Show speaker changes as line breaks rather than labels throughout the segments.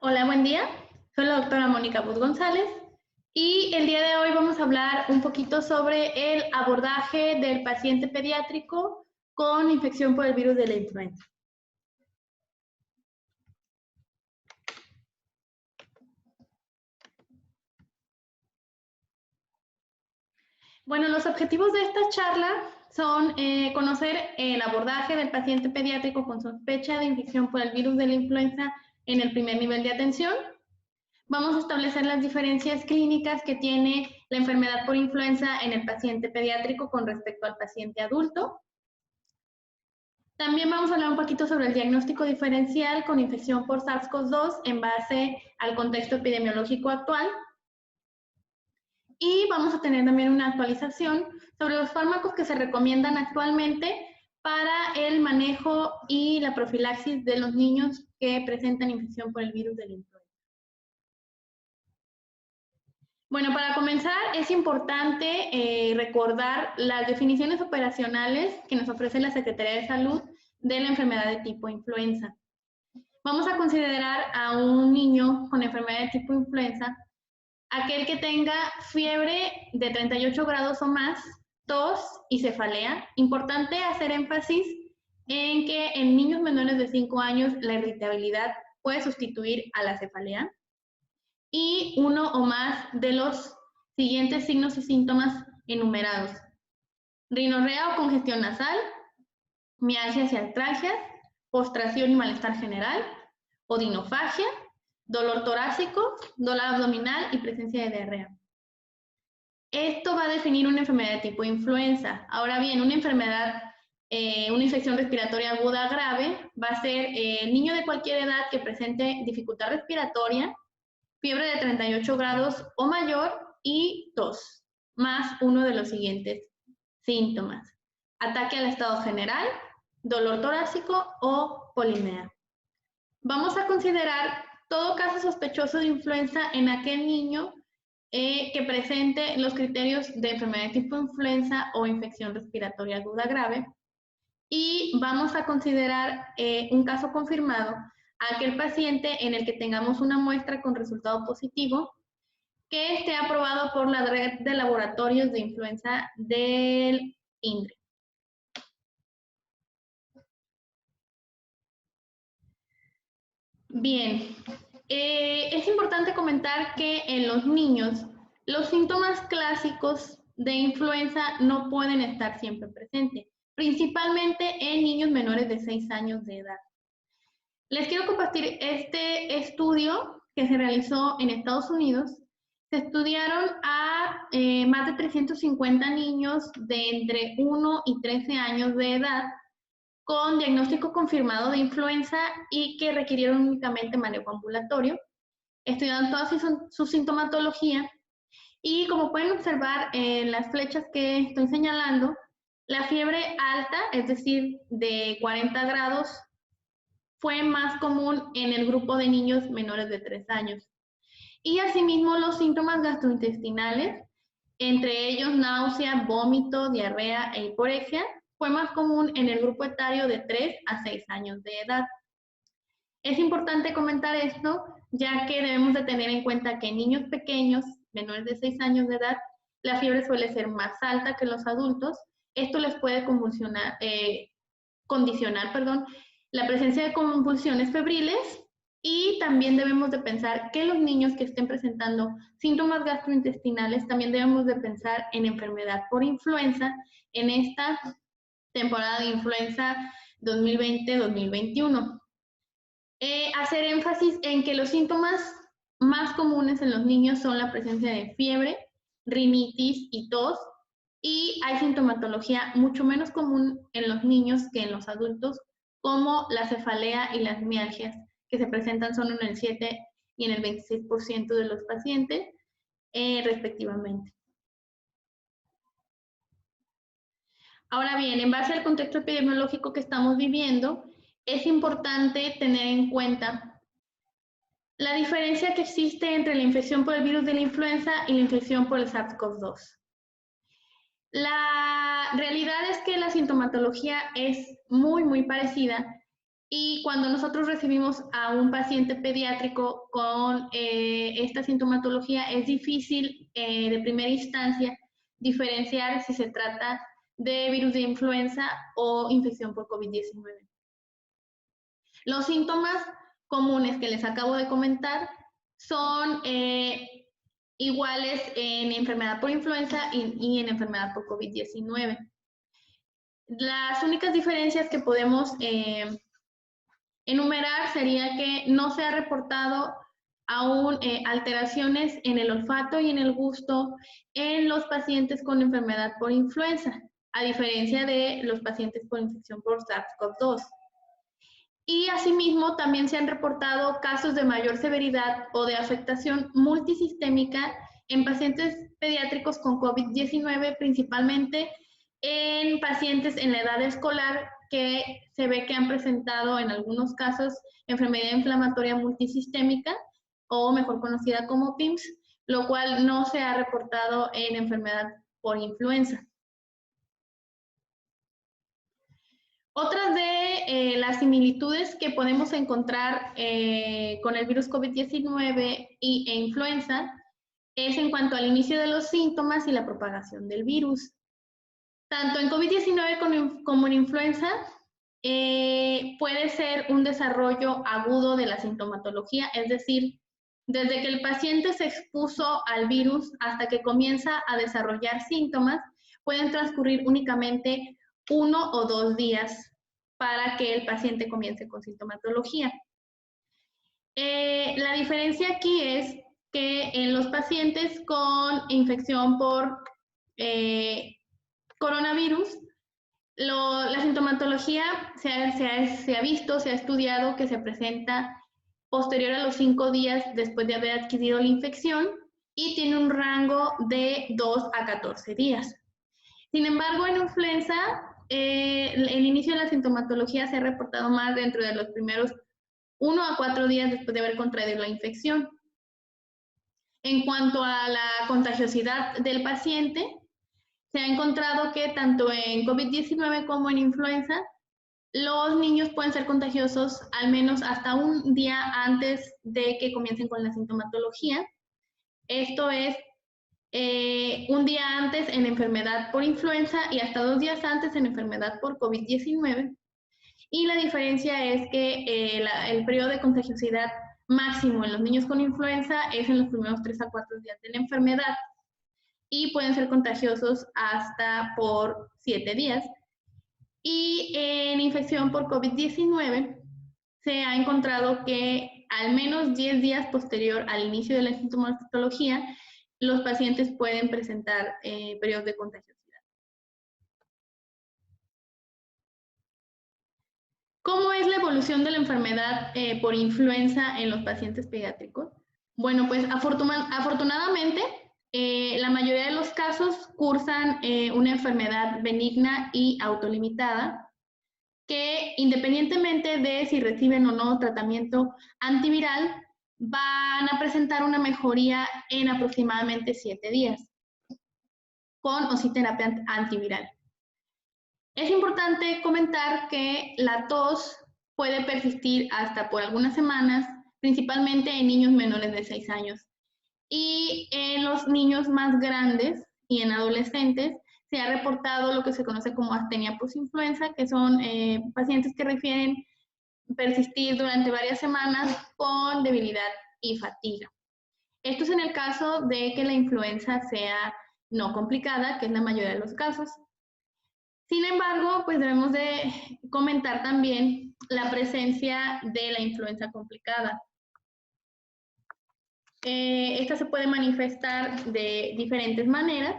Hola, buen día. Soy la doctora Mónica Bus González y el día de hoy vamos a hablar un poquito sobre el abordaje del paciente pediátrico con infección por el virus de la influenza. Bueno, los objetivos de esta charla son conocer el abordaje del paciente pediátrico con sospecha de infección por el virus de la influenza en el primer nivel de atención. Vamos a establecer las diferencias clínicas que tiene la enfermedad por influenza en el paciente pediátrico con respecto al paciente adulto. También vamos a hablar un poquito sobre el diagnóstico diferencial con infección por SARS-CoV-2 en base al contexto epidemiológico actual. Y vamos a tener también una actualización sobre los fármacos que se recomiendan actualmente para el manejo y la profilaxis de los niños que presentan infección por el virus de la influenza. Bueno, para comenzar es importante recordar las definiciones operacionales que nos ofrece la Secretaría de Salud de la enfermedad de tipo influenza. Vamos a considerar a un niño con enfermedad de tipo influenza, aquel que tenga fiebre de 38 grados o más, tos y cefalea. Importante hacer énfasis en que en niños menores de 5 años la irritabilidad puede sustituir a la cefalea. Y uno o más de los siguientes signos y síntomas enumerados: rinorrea o congestión nasal, mialgias y artralgias, postración y malestar general, odinofagia, dolor torácico, dolor abdominal y presencia de diarrea. Esto va a definir una enfermedad de tipo influenza. Ahora bien, una infección respiratoria aguda grave va a ser niño de cualquier edad que presente dificultad respiratoria, fiebre de 38 grados o mayor y tos, más uno de los siguientes síntomas: ataque al estado general, dolor torácico o polimea. Vamos a considerar todo caso sospechoso de influenza en aquel niño que presente los criterios de enfermedad de tipo influenza o infección respiratoria aguda grave. Y vamos a considerar un caso confirmado a aquel paciente en el que tengamos una muestra con resultado positivo que esté aprobado por la red de laboratorios de influenza del INDRE. Bien, es importante comentar que en los niños los síntomas clásicos de influenza no pueden estar siempre presentes, principalmente en niños menores de 6 años de edad. Les quiero compartir este estudio que se realizó en Estados Unidos. Se estudiaron a más de 350 niños de entre 1 y 13 años de edad con diagnóstico confirmado de influenza y que requirieron únicamente manejo ambulatorio. Estudiaron toda su sintomatología y, como pueden observar en las flechas que estoy señalando, la fiebre alta, es decir, de 40 grados, fue más común en el grupo de niños menores de 3 años. Y asimismo los síntomas gastrointestinales, entre ellos náusea, vómito, diarrea e hiporexia, fue más común en el grupo etario de 3 a 6 años de edad. Es importante comentar esto, ya que debemos de tener en cuenta que en niños pequeños, menores de 6 años de edad, la fiebre suele ser más alta que los adultos. Esto les puede condicionar la presencia de convulsiones febriles, y también debemos de pensar que los niños que estén presentando síntomas gastrointestinales, también debemos de pensar en enfermedad por influenza en esta temporada de influenza 2020-2021. Hacer énfasis en que los síntomas más comunes en los niños son la presencia de fiebre, rinitis y tos, y hay sintomatología mucho menos común en los niños que en los adultos, como la cefalea y las mialgias, que se presentan solo en el 7 y en el 26% de los pacientes, respectivamente. Ahora bien, en base al contexto epidemiológico que estamos viviendo, es importante tener en cuenta la diferencia que existe entre la infección por el virus de la influenza y la infección por el SARS-CoV-2. La realidad es que la sintomatología es muy parecida, Y cuando nosotros recibimos a un paciente pediátrico con esta sintomatología, es difícil de primera instancia diferenciar si se trata de virus de influenza o infección por COVID-19. Los síntomas comunes que les acabo de comentar son iguales en enfermedad por influenza y en enfermedad por COVID-19. Las únicas diferencias que podemos enumerar sería que no se ha reportado aún alteraciones en el olfato y en el gusto en los pacientes con enfermedad por influenza, a diferencia de los pacientes por infección por SARS-CoV-2. Y asimismo también se han reportado casos de mayor severidad o de afectación multisistémica en pacientes pediátricos con COVID-19, principalmente en pacientes en la edad escolar que se ve que han presentado en algunos casos enfermedad inflamatoria multisistémica o mejor conocida como PIMS, lo cual no se ha reportado en enfermedad por influenza. Otras de las similitudes que podemos encontrar con el virus COVID-19 e influenza es en cuanto al inicio de los síntomas y la propagación del virus. Tanto en COVID-19 como en influenza puede ser un desarrollo agudo de la sintomatología, es decir, desde que el paciente se expuso al virus hasta que comienza a desarrollar síntomas, pueden transcurrir únicamente 1 o 2 días para que el paciente comience con sintomatología. La diferencia aquí es que en los pacientes con infección por coronavirus, la sintomatología se ha visto, se ha estudiado que se presenta posterior a los 5 días después de haber adquirido la infección y tiene un rango de 2 a 14 días. Sin embargo, en influenza, el inicio de la sintomatología se ha reportado más dentro de los primeros 1 a 4 días después de haber contraído la infección. En cuanto a la contagiosidad del paciente, se ha encontrado que tanto en COVID-19 como en influenza, los niños pueden ser contagiosos al menos hasta un día antes de que comiencen con la sintomatología. Esto es un día antes en enfermedad por influenza y hasta 2 días antes en enfermedad por COVID-19. Y la diferencia es que el periodo de contagiosidad máximo en los niños con influenza es en los primeros 3 a 4 días de la enfermedad y pueden ser contagiosos hasta por 7 días. Y en infección por COVID-19 se ha encontrado que al menos 10 días posterior al inicio de la sintomatología, los pacientes pueden presentar periodos de contagiosidad. ¿Cómo es la evolución de la enfermedad por influenza en los pacientes pediátricos? Bueno, pues afortunadamente, la mayoría de los casos cursan una enfermedad benigna y autolimitada, que independientemente de si reciben o no tratamiento antiviral, van a presentar una mejoría en aproximadamente 7 días con o sin terapia antiviral. Es importante comentar que la tos puede persistir hasta por algunas semanas, principalmente en niños menores de 6 años. Y en los niños más grandes y en adolescentes se ha reportado lo que se conoce como astenia posinfluenza, que son pacientes que refieren persistir durante varias semanas con debilidad y fatiga. Esto es en el caso de que la influenza sea no complicada, que es la mayoría de los casos. Sin embargo, pues debemos de comentar también la presencia de la influenza complicada. Esta se puede manifestar de diferentes maneras.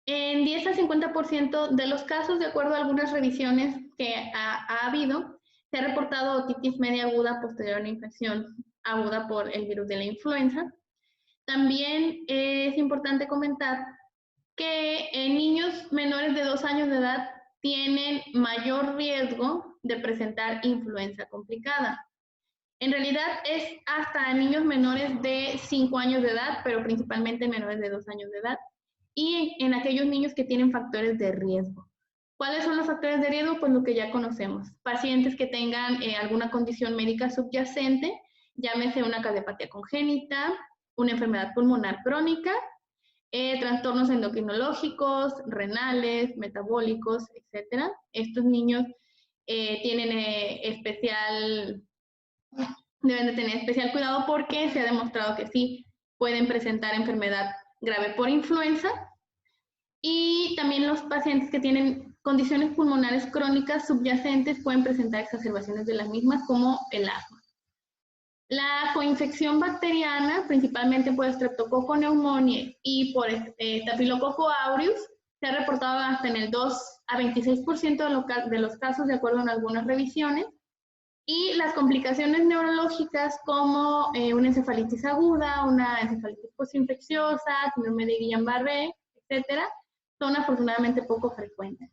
En 10 al 50% de los casos, de acuerdo a algunas revisiones que ha habido, se ha reportado otitis media aguda posterior a la infección aguda por el virus de la influenza. También es importante comentar que en niños menores de 2 años de edad tienen mayor riesgo de presentar influenza complicada. En realidad es hasta niños menores de 5 años de edad, pero principalmente menores de 2 años de edad, y en aquellos niños que tienen factores de riesgo. ¿Cuáles son los factores de riesgo? Pues lo que ya conocemos. Pacientes que tengan alguna condición médica subyacente, llámese una cardiopatía congénita, una enfermedad pulmonar crónica, trastornos endocrinológicos, renales, metabólicos, etc. Estos niños tienen deben de tener especial cuidado porque se ha demostrado que sí pueden presentar enfermedad grave por influenza. Y también los pacientes que tienen condiciones pulmonares crónicas subyacentes pueden presentar exacerbaciones de las mismas, como el asma. La coinfección bacteriana, principalmente por Streptococcus pneumoniae y por Staphylococcus aureus, se ha reportado hasta en el 2 a 26% de los casos, de acuerdo a algunas revisiones. Y las complicaciones neurológicas como una encefalitis aguda, una encefalitis postinfecciosa, síndrome de Guillain-Barré, etcétera, son afortunadamente poco frecuentes.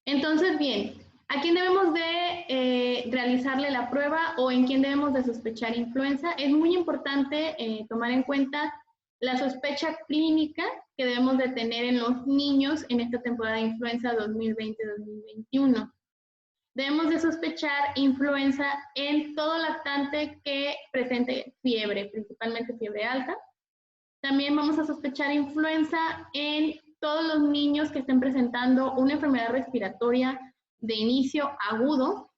Entonces, bien, ¿a quién debemos de realizarle la prueba o en quién debemos de sospechar influenza? Es muy importante tomar en cuenta la sospecha clínica que debemos de tener en los niños en esta temporada de influenza 2020-2021. Debemos de sospechar influenza en todo lactante que presente fiebre, principalmente fiebre alta. También vamos a sospechar influenza en todos los niños que estén presentando una enfermedad respiratoria de inicio agudo,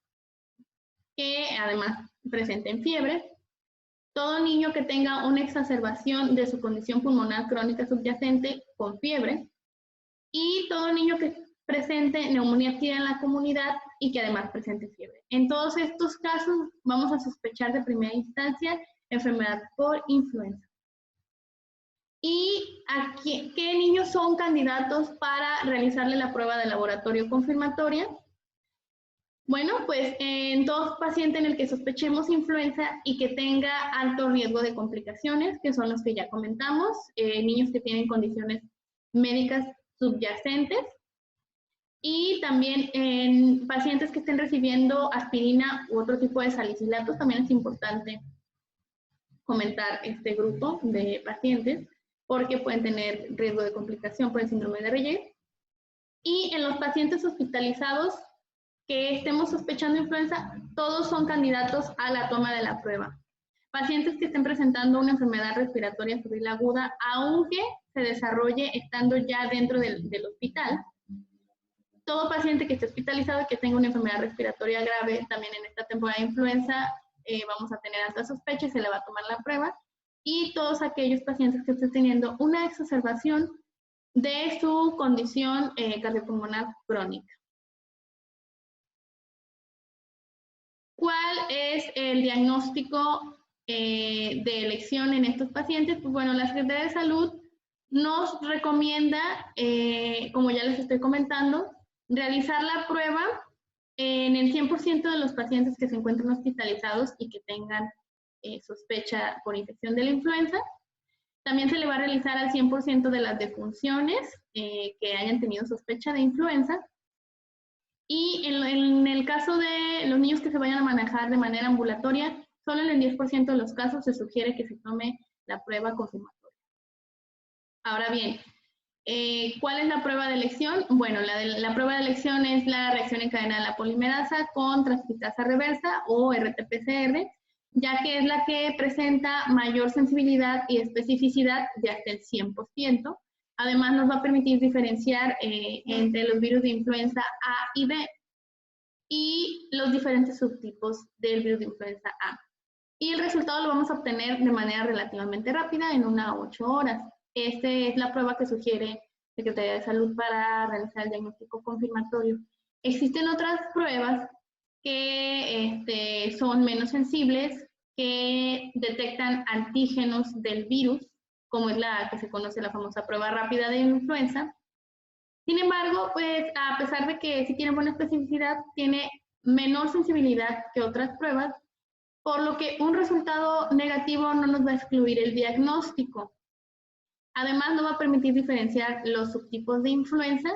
que además presenten fiebre. Todo niño que tenga una exacerbación de su condición pulmonar crónica subyacente con fiebre. Y todo niño que presente neumonía activa en la comunidad y que además presente fiebre. En todos estos casos vamos a sospechar de primera instancia enfermedad por influenza. ¿Y qué niños son candidatos para realizarle la prueba de laboratorio confirmatoria? Bueno, pues en todo paciente en el que sospechemos influenza y que tenga alto riesgo de complicaciones, que son los que ya comentamos, niños que tienen condiciones médicas subyacentes, y también en pacientes que estén recibiendo aspirina u otro tipo de salicilatos, también es importante comentar este grupo de pacientes, porque pueden tener riesgo de complicación por el síndrome de Reye. Y en los pacientes hospitalizados que estemos sospechando influenza, todos son candidatos a la toma de la prueba. Pacientes que estén presentando una enfermedad respiratoria febril aguda, aunque se desarrolle estando ya dentro del hospital. Todo paciente que esté hospitalizado y que tenga una enfermedad respiratoria grave, también en esta temporada de influenza, vamos a tener alta sospecha y se le va a tomar la prueba. Y todos aquellos pacientes que estén teniendo una exacerbación de su condición cardiopulmonar crónica. ¿Cuál es el diagnóstico de elección en estos pacientes? Pues bueno, la Secretaría de Salud nos recomienda, como ya les estoy comentando, realizar la prueba en el 100% de los pacientes que se encuentren hospitalizados y que tengan sospecha por infección de la influenza. También se le va a realizar al 100% de las defunciones que hayan tenido sospecha de influenza. Y en el caso de los niños que se vayan a manejar de manera ambulatoria, solo en el 10% de los casos se sugiere que se tome la prueba confirmatoria. Ahora bien, ¿cuál es la prueba de elección? Bueno, la prueba de elección es la reacción en cadena de la polimerasa con transcriptasa reversa o RT-PCR, ya que es la que presenta mayor sensibilidad y especificidad de hasta el 100%. Además, nos va a permitir diferenciar entre los virus de influenza A y B y los diferentes subtipos del virus de influenza A. Y el resultado lo vamos a obtener de manera relativamente rápida, en 1 a 8 horas. Esta es la prueba que sugiere Secretaría de Salud para realizar el diagnóstico confirmatorio. Existen otras pruebas que son menos sensibles, que detectan antígenos del virus, como es la que se conoce la famosa prueba rápida de influenza. Sin embargo, pues a pesar de que sí tiene buena especificidad, tiene menor sensibilidad que otras pruebas, por lo que un resultado negativo no nos va a excluir el diagnóstico. Además, no va a permitir diferenciar los subtipos de influenza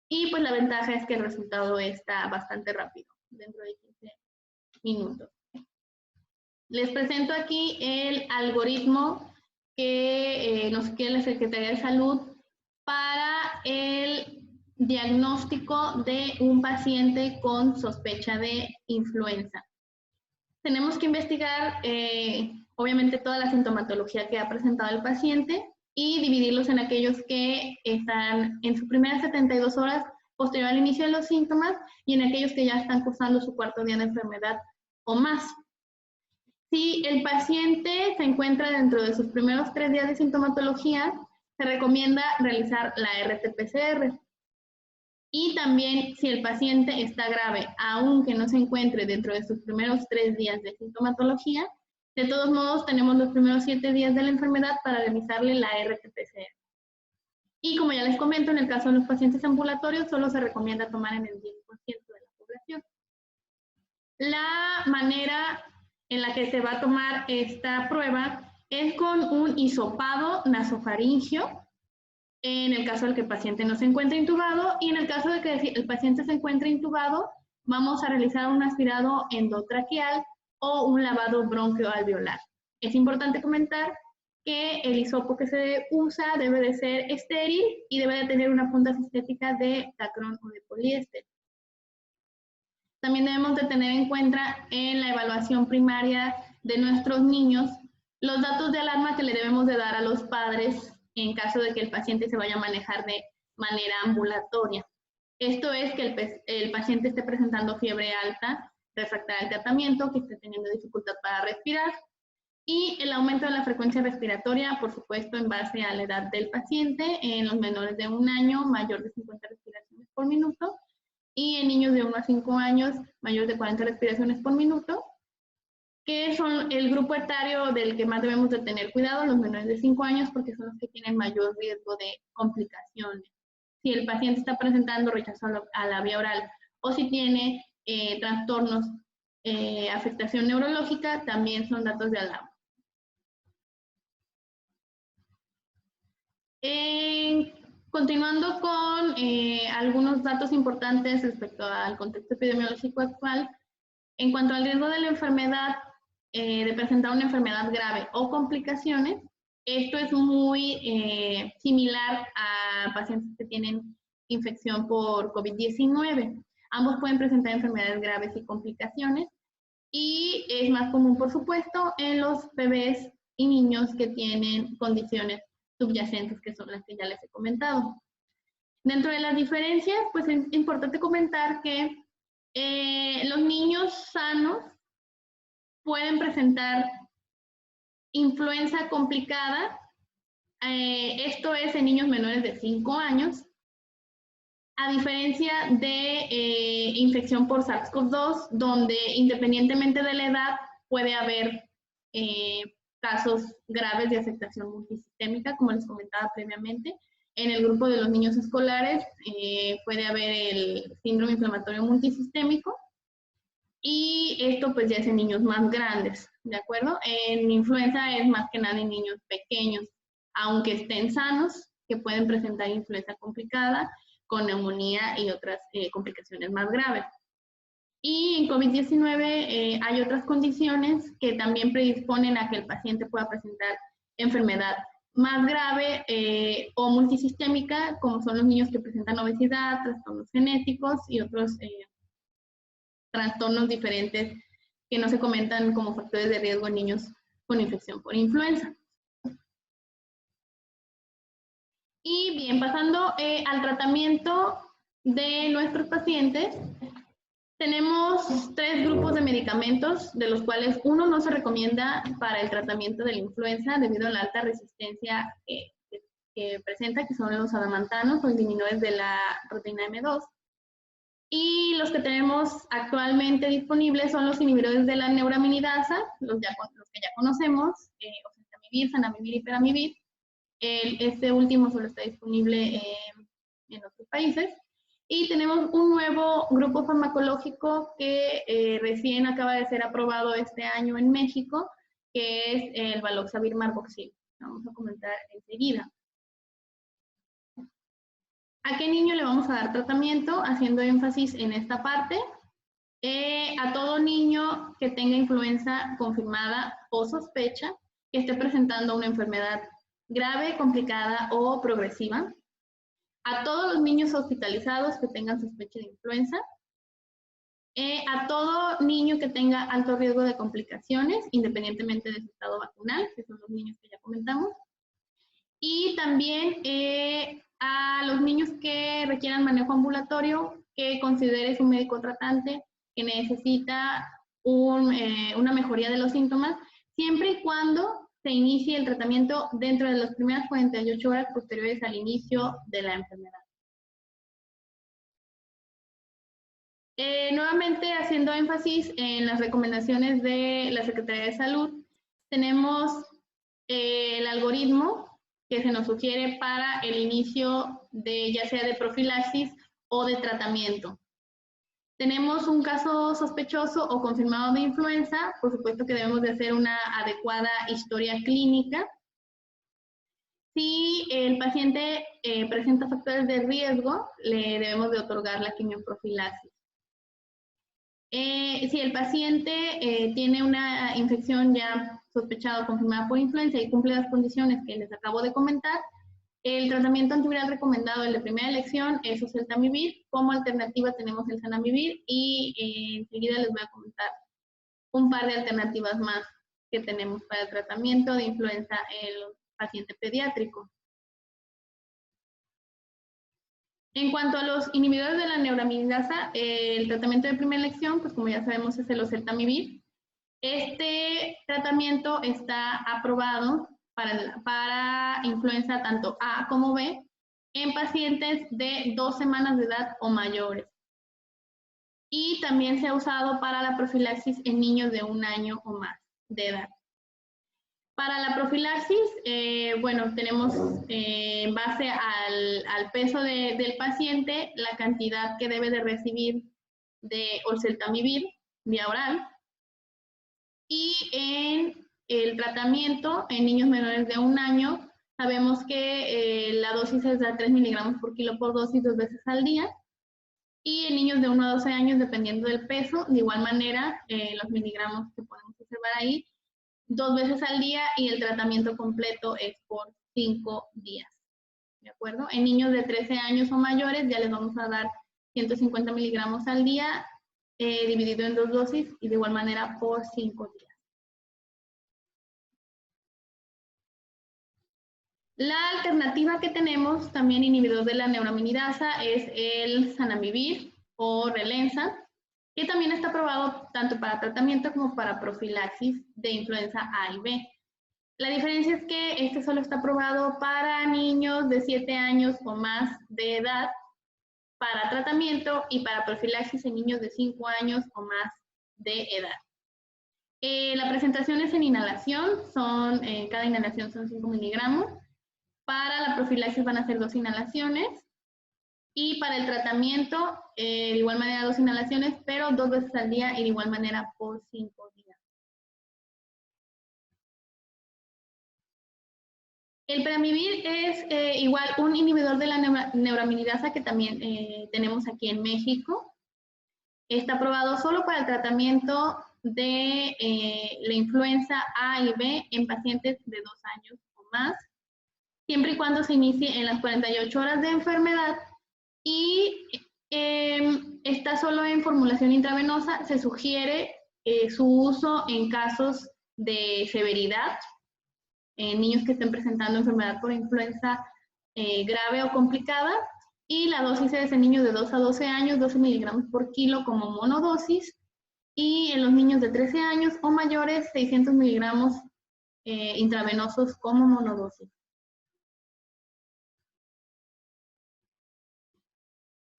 y pues la ventaja es que el resultado está bastante rápido, dentro de 15 minutos. Les presento aquí el algoritmo que nos quiere la Secretaría de Salud para el diagnóstico de un paciente con sospecha de influenza. Tenemos que investigar, obviamente, toda la sintomatología que ha presentado el paciente y dividirlos en aquellos que están en sus primeras 72 horas posterior al inicio de los síntomas y en aquellos que ya están cursando su cuarto día de enfermedad o más. Si el paciente se encuentra dentro de sus primeros 3 días de sintomatología, se recomienda realizar la RT-PCR. Y también si el paciente está grave, aunque no se encuentre dentro de sus primeros 3 días de sintomatología, de todos modos tenemos los primeros 7 días de la enfermedad para realizarle la RT-PCR. Y como ya les comento, en el caso de los pacientes ambulatorios, solo se recomienda tomar en el 10% de la población. La manera en la que se va a tomar esta prueba es con un hisopado nasofaringio, en el caso de que el paciente no se encuentre intubado, y en el caso de que el paciente se encuentre intubado, vamos a realizar un aspirado endotraqueal o un lavado bronquioalveolar. Es importante comentar que el hisopo que se usa debe de ser estéril y debe de tener una punta sintética de tacrón o de poliéster. También debemos de tener en cuenta en la evaluación primaria de nuestros niños los datos de alarma que le debemos de dar a los padres en caso de que el paciente se vaya a manejar de manera ambulatoria. Esto es que el paciente esté presentando fiebre alta, refractaria al tratamiento, que esté teniendo dificultad para respirar, y el aumento de la frecuencia respiratoria, por supuesto, en base a la edad del paciente, en los menores de 1 año, mayor de 50 respiraciones por minuto, y en niños de 1 a 5 años, mayor de 40 respiraciones por minuto, que son el grupo etario del que más debemos de tener cuidado, los menores de 5 años, porque son los que tienen mayor riesgo de complicaciones. Si el paciente está presentando rechazo a la vía oral o si tiene trastornos, afectación neurológica, también son datos de alarma. Continuando con algunos datos importantes respecto al contexto epidemiológico actual, en cuanto al riesgo de la enfermedad, de presentar una enfermedad grave o complicaciones, esto es muy similar a pacientes que tienen infección por COVID-19. Ambos pueden presentar enfermedades graves y complicaciones, y es más común, por supuesto, en los bebés y niños que tienen condiciones subyacentes, que son las que ya les he comentado. Dentro de las diferencias, pues es importante comentar que los niños sanos pueden presentar influenza complicada, esto es en niños menores de 5 años, a diferencia de infección por SARS-CoV-2, donde independientemente de la edad puede haber casos graves de afectación multisistémica, como les comentaba previamente. En el grupo de los niños escolares puede haber el síndrome inflamatorio multisistémico, y esto pues ya es en niños más grandes, ¿de acuerdo? En influenza es más que nada en niños pequeños, aunque estén sanos, que pueden presentar influenza complicada, con neumonía y otras complicaciones más graves. Y en COVID-19 hay otras condiciones que también predisponen a que el paciente pueda presentar enfermedad más grave o multisistémica, como son los niños que presentan obesidad, trastornos genéticos y otros trastornos diferentes que no se comentan como factores de riesgo en niños con infección por influenza. Y bien, pasando al tratamiento de nuestros pacientes, tenemos 3 grupos de medicamentos, de los cuales uno no se recomienda para el tratamiento de la influenza debido a la alta resistencia que presenta, que son los adamantanos o inhibidores de la proteína M2. Y los que tenemos actualmente disponibles son los inhibidores de la neuraminidasa, los que ya conocemos, oseltamivir, zanamivir y peramivir. Este último solo está disponible en otros países. Y tenemos un nuevo grupo farmacológico que recién acaba de ser aprobado este año en México, que es el Baloxavir Marboxil. Vamos a comentar enseguida. ¿A qué niño le vamos a dar tratamiento? Haciendo énfasis en esta parte. A todo niño que tenga influenza confirmada o sospecha, que esté presentando una enfermedad grave, complicada o progresiva. a todos los niños hospitalizados que tengan sospecha de influenza, a todo niño que tenga alto riesgo de complicaciones, independientemente de su estado vacunal, que son los niños que ya comentamos, y también a los niños que requieran manejo ambulatorio, que considere su médico tratante que necesita una mejoría de los síntomas, siempre y cuando se inicie el tratamiento dentro de las primeras 48 horas posteriores al inicio de la enfermedad. Nuevamente, haciendo énfasis en las recomendaciones de la Secretaría de Salud, tenemos el algoritmo que se nos sugiere para el inicio de ya sea de profilaxis o de tratamiento. Tenemos un caso sospechoso o confirmado de influenza, por supuesto que debemos de hacer una adecuada historia clínica. Si el paciente presenta factores de riesgo, le debemos de otorgar la quimioprofilaxis. Si el paciente tiene una infección ya sospechada o confirmada por influenza y cumple las condiciones que les acabo de comentar, el tratamiento antiviral recomendado, el de primera elección, es oseltamivir. Como alternativa tenemos el zanamivir y enseguida les voy a comentar un par de alternativas más que tenemos para el tratamiento de influenza en el paciente pediátrico. En cuanto a los inhibidores de la neuraminidasa, el tratamiento de primera elección, pues como ya sabemos, es el oseltamivir. Este tratamiento está aprobado para influenza tanto A como B en pacientes de 2 semanas de edad o mayores. Y también se ha usado para la profilaxis en niños de 1 año o más de edad. Para la profilaxis, bueno, tenemos en base al peso del paciente la cantidad que debe de recibir de oseltamivir vía oral. Y en el tratamiento en niños menores de 1 año, sabemos que la dosis es de 3 miligramos por kilo por dosis 2 veces al día. Y en niños de 1 a 12 años, dependiendo del peso, de igual manera, los miligramos que podemos observar ahí, 2 veces al día, y el tratamiento completo es por 5 días. ¿De acuerdo? En niños de 13 años o mayores ya les vamos a dar 150 miligramos al día, dividido en 2 dosis y de igual manera por 5 días. La alternativa que tenemos, también inhibidor de la neuraminidasa, es el zanamivir o Relenza, que también está aprobado tanto para tratamiento como para profilaxis de influenza A y B. La diferencia es que este solo está aprobado para niños de 7 años o más de edad para tratamiento y para profilaxis en niños de 5 años o más de edad. La presentación es en inhalación, cada inhalación son 5 miligramos. Para la profilaxis van a ser 2 inhalaciones. Y para el tratamiento, de igual manera 2 inhalaciones, pero 2 veces al día y de igual manera por 5 días. El peramivir es igual un inhibidor de la neuraminidasa que también tenemos aquí en México. Está aprobado solo para el tratamiento de la influenza A y B en pacientes de 2 años o más, siempre y cuando se inicie en las 48 horas de enfermedad, y está solo en formulación intravenosa. Se sugiere su uso en casos de severidad, en niños que estén presentando enfermedad por influenza grave o complicada, y la dosis es en niños de 2 a 12 años, 12 miligramos por kilo como monodosis, y en los niños de 13 años o mayores, 600 miligramos intravenosos como monodosis.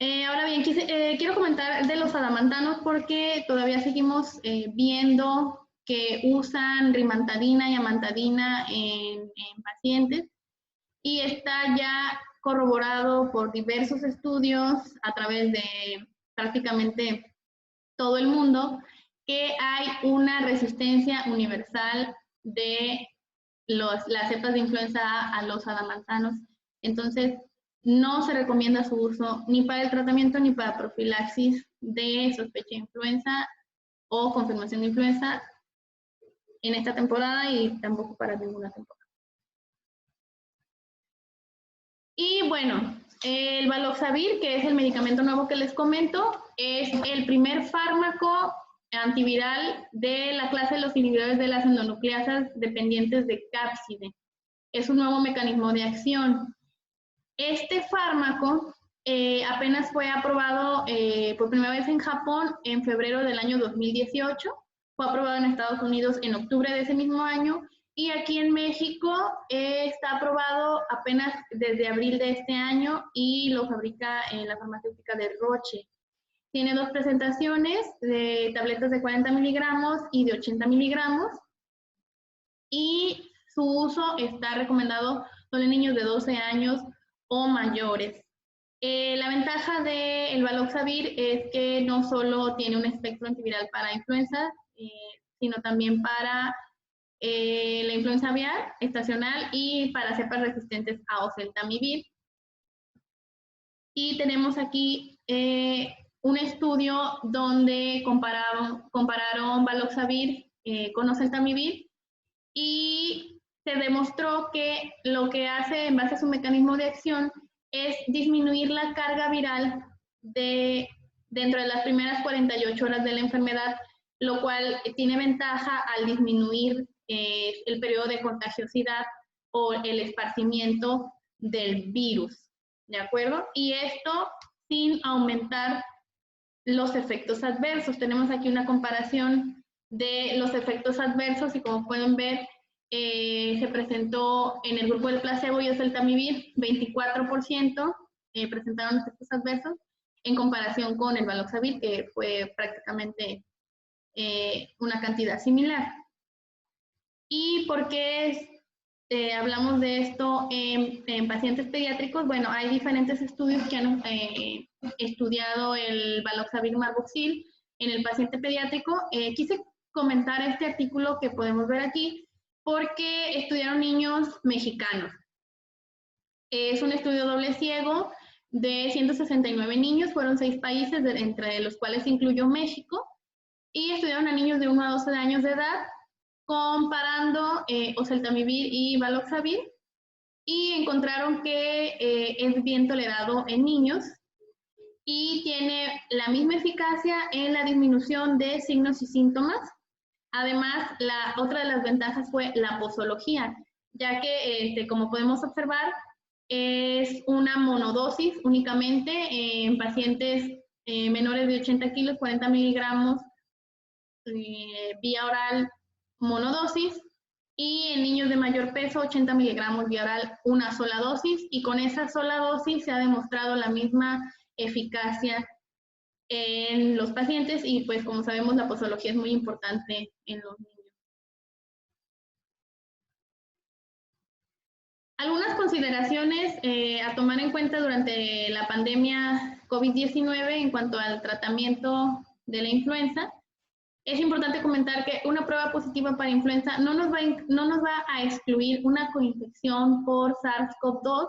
Ahora bien, quiero comentar de los adamantanos porque todavía seguimos viendo que usan rimantadina y amantadina en pacientes, y está ya corroborado por diversos estudios a través de prácticamente todo el mundo que hay una resistencia universal de las cepas de influenza A los adamantanos. Entonces, no se recomienda su uso ni para el tratamiento ni para profilaxis de sospecha de influenza o confirmación de influenza en esta temporada, y tampoco para ninguna temporada. Y bueno, El Baloxavir, que es el medicamento nuevo que les comento, es el primer fármaco antiviral de la clase de los inhibidores de las endonucleasas dependientes de cápside. Es un nuevo mecanismo de acción. Este fármaco apenas fue aprobado por primera vez en Japón en febrero del año 2018, fue aprobado en Estados Unidos en octubre de ese mismo año, y aquí en México está aprobado apenas desde abril de este año y lo fabrica la farmacéutica de Roche. Tiene 2 presentaciones de tabletas de 40 miligramos y de 80 miligramos, y su uso está recomendado solo en niños de 12 años o mayores. La ventaja del Baloxavir es que no solo tiene un espectro antiviral para influenza, sino también para la influenza aviar estacional y para cepas resistentes a oseltamivir. Y tenemos aquí un estudio donde compararon Baloxavir con oseltamivir, y se demostró que lo que hace en base a su mecanismo de acción es disminuir la carga viral dentro de las primeras 48 horas de la enfermedad, lo cual tiene ventaja al disminuir el periodo de contagiosidad o el esparcimiento del virus, ¿de acuerdo? Y esto sin aumentar los efectos adversos. Tenemos aquí una comparación de los efectos adversos y, como pueden ver, se presentó en el grupo del placebo y oseltamivir 24% presentaron efectos adversos en comparación con el Baloxavir, que fue prácticamente una cantidad similar. ¿Y por qué hablamos de esto en pacientes pediátricos? Bueno, hay diferentes estudios que han estudiado el Baloxavir marboxil en el paciente pediátrico. Quise comentar este artículo que podemos ver aquí porque estudiaron niños mexicanos. Es un estudio doble ciego de 169 niños, fueron 6 países, entre los cuales se incluyó México, y estudiaron a niños de 1 a 12 años de edad, comparando oseltamivir y Baloxavir, y encontraron que es bien tolerado en niños y tiene la misma eficacia en la disminución de signos y síntomas. Además, otra de las ventajas fue la posología, ya que, como podemos observar, es una monodosis únicamente en pacientes menores de 80 kilos, 40 miligramos vía oral monodosis, y en niños de mayor peso 80 miligramos vía oral una sola dosis, y con esa sola dosis se ha demostrado la misma eficacia en los pacientes, y pues como sabemos la posología es muy importante en los niños. Algunas consideraciones a tomar en cuenta durante la pandemia COVID-19 en cuanto al tratamiento de la influenza. Es importante comentar que una prueba positiva para influenza no nos va a excluir una coinfección por SARS-CoV-2,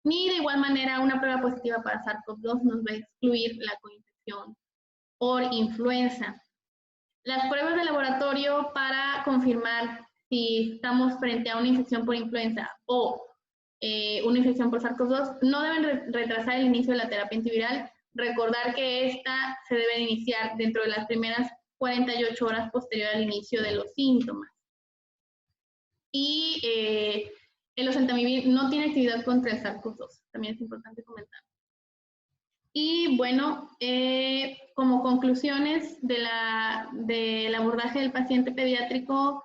ni de igual manera una prueba positiva para SARS-CoV-2 nos va a excluir la coinfección por influenza. Las pruebas de laboratorio para confirmar si estamos frente a una infección por influenza o una infección por SARS-CoV-2 no deben retrasar el inicio de la terapia antiviral. Recordar que esta se debe iniciar dentro de las primeras 48 horas posterior al inicio de los síntomas. Y el oseltamivir no tiene actividad contra el SARS-CoV-2, también es importante comentar. Y bueno, como conclusiones del abordaje del paciente pediátrico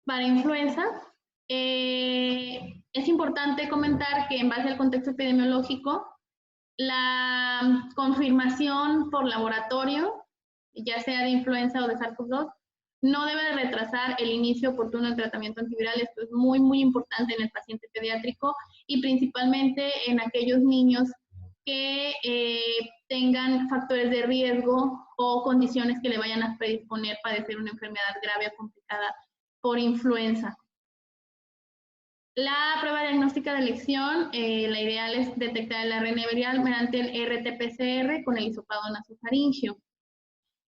para influenza, es importante comentar que en base al contexto epidemiológico, la confirmación por laboratorio, ya sea de influenza o de SARS-CoV-2, no debe retrasar el inicio oportuno del tratamiento antiviral. Esto es muy, muy importante en el paciente pediátrico y principalmente en aquellos niños que tengan factores de riesgo o condiciones que le vayan a predisponer a padecer una enfermedad grave o complicada por influenza. La prueba diagnóstica de elección, la ideal es detectar el ARN viral mediante el RT-PCR con el hisopado nasofaringeo.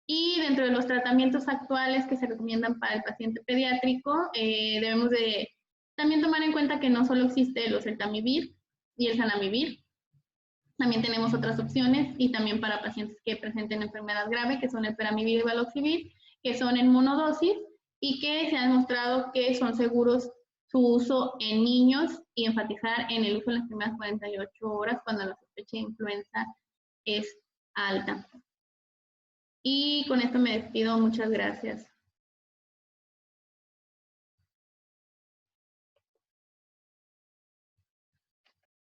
Y dentro de los tratamientos actuales que se recomiendan para el paciente pediátrico, debemos de también tomar en cuenta que no solo existe el oseltamivir y el zanamivir, También tenemos otras opciones y también para pacientes que presenten enfermedad grave, que son el peramivir y valoxivir, que son en monodosis y que se ha demostrado que son seguros su uso en niños y enfatizar en el uso en las primeras 48 horas cuando la sospecha de influenza es alta. Y con esto me despido. Muchas gracias.